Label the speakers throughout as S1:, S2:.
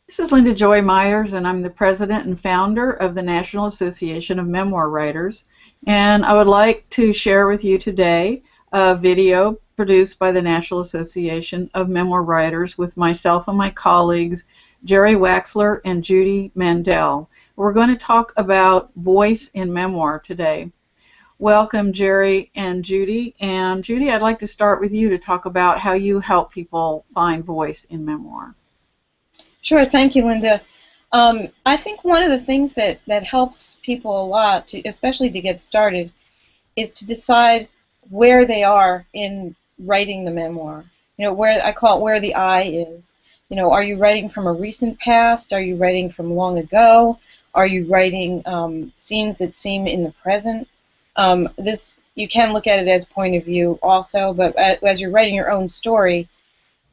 S1: This is Linda Joy Myers, and I'm the president and founder of the National Association of Memoir Writers. And I would like to share with you today a video produced by the National Association of Memoir Writers with myself and my colleagues, Jerry Waxler and Judy Mandel. We're going to talk about voice in memoir today. Welcome, Jerry and Judy. And Judy, I'd like to start with you to talk about how you help people find voice in memoir.
S2: Sure, thank you, Linda. I think one of the things that helps people a lot, especially to get started, is to decide where they are in writing the memoir. You know, where I call it where the I is. You know, are you writing from a recent past? Are you writing from long ago? Are you writing scenes that seem in the present? You can look at it as point of view also, but as you're writing your own story,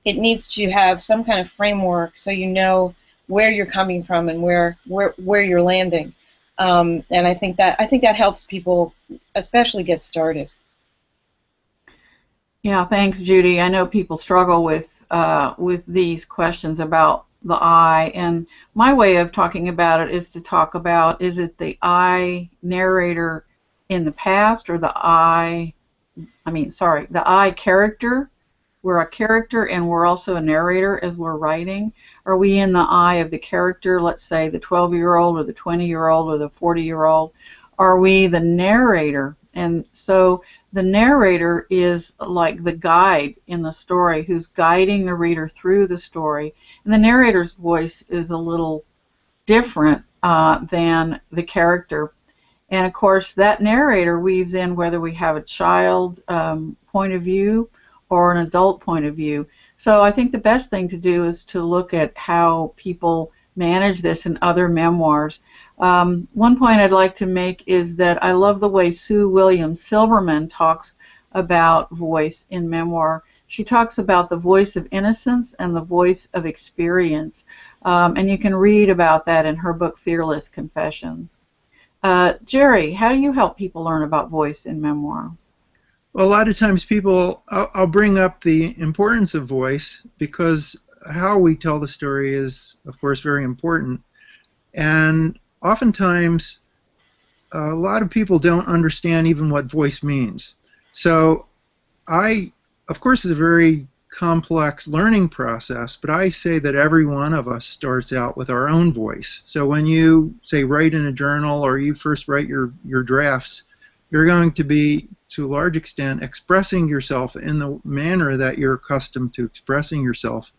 S2: it needs to have some kind of framework so you know where you're coming from and where you're landing. And I think that helps people, especially get started.
S1: Yeah, thanks, Judy. I know people struggle with these questions about the I, and my way of talking about it is to talk about, is it the I narrator in the past, or the I character? We're a character and we're also a narrator as we're writing. Are we in the eye of the character, let's say the 12-year-old or the 20-year-old or the 40-year-old? Are we the narrator? And so the narrator is like the guide in the story who's guiding the reader through the story. And the narrator's voice is a little different than the character. And of course that narrator weaves in whether we have a child point of view or an adult point of view. So I think the best thing to do is to look at how people manage this in other memoirs. One point I'd like to make is that I love the way Sue Williams Silverman talks about voice in memoir. She talks about the voice of innocence and the voice of experience. And you can read about that in her book, Fearless Confessions. Jerry, how do you help people learn about voice in memoir?
S3: Well, a lot of times I'll bring up the importance of voice because how we tell the story is, of course, very important. And oftentimes, a lot of people don't understand even what voice means. So of course, it's a very complex learning process, but I say that every one of us starts out with our own voice. So when you, say, write in a journal or you first write your drafts, you're going to be, to a large extent, expressing yourself in the manner that you're accustomed to expressing yourself.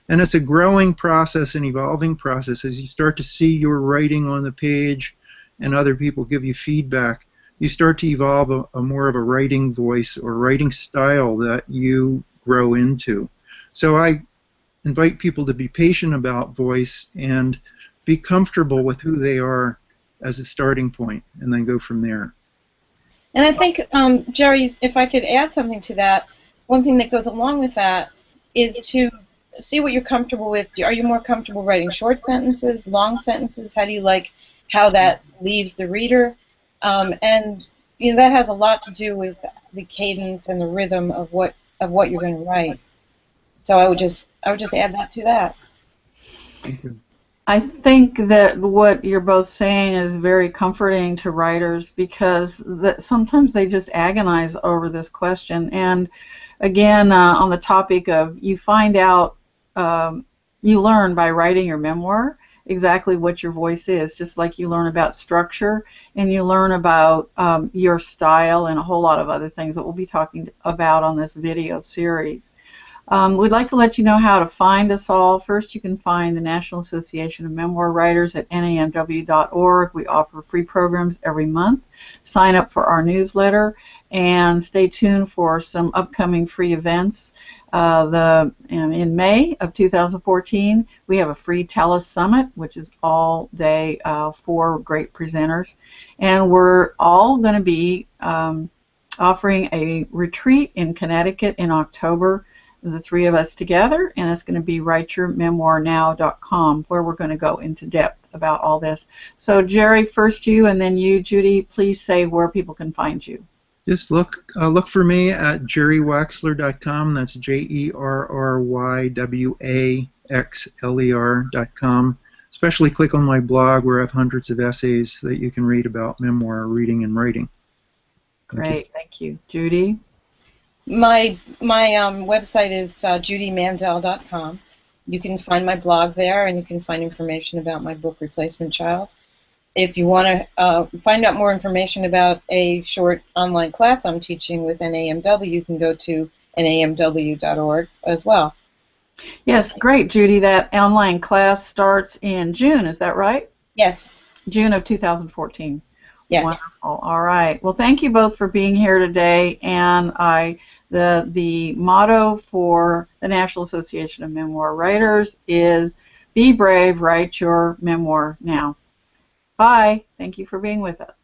S3: And it's a growing process, an evolving process. As you start to see your writing on the page and other people give you feedback, you start to evolve a more of a writing voice or writing style that you grow into. So I invite people to be patient about voice and be comfortable with who they are as a starting point, and then go from there.
S2: And I think, Jerry, if I could add something to that, one thing that goes along with that is to see what you're comfortable with. Are you more comfortable writing short sentences, long sentences? How do you like how that leaves the reader? And you know, that has a lot to do with the cadence and the rhythm of what you're going to write. So I would just add that to that.
S3: Thank you.
S1: I think that what you're both saying is very comforting to writers because sometimes they just agonize over this question. And again, on the topic of you find out, you learn by writing your memoir exactly what your voice is, just like you learn about structure and you learn about your style and a whole lot of other things that we'll be talking about on this video series. We'd like to let you know how to find us all. First, you can find the National Association of Memoir Writers at namw.org. We offer free programs every month. Sign up for our newsletter and stay tuned for some upcoming free events. In May of 2014, we have a free Tell Us Summit, which is all day for great presenters. And we're all going to be offering a retreat in Connecticut in October, the three of us together, and it's going to be writeyourmemoirnow.com, where we're going to go into depth about all this. So Jerry, first you, and then you, Judy, please say where people can find you.
S3: Just look for me at jerrywaxler.com. That's JERRYWAXLER. mxler.com. Especially click on my blog where I have hundreds of essays that you can read about memoir, reading, and writing.
S1: Great, thank you. Judy?
S2: My website is judymandel.com. You can find my blog there, and you can find information about my book, Replacement Child. If you want to find out more information about a short online class I'm teaching with NAMW, you can go to namw.org as well.
S1: Yes, great, Judy. That online class starts in June, is that right?
S2: Yes.
S1: June of 2014.
S2: Yes.
S1: Wonderful. All right. Well, thank you both for being here today. And the motto for the National Association of Memoir Writers is "Be brave, write your memoir now." Bye. Thank you for being with us.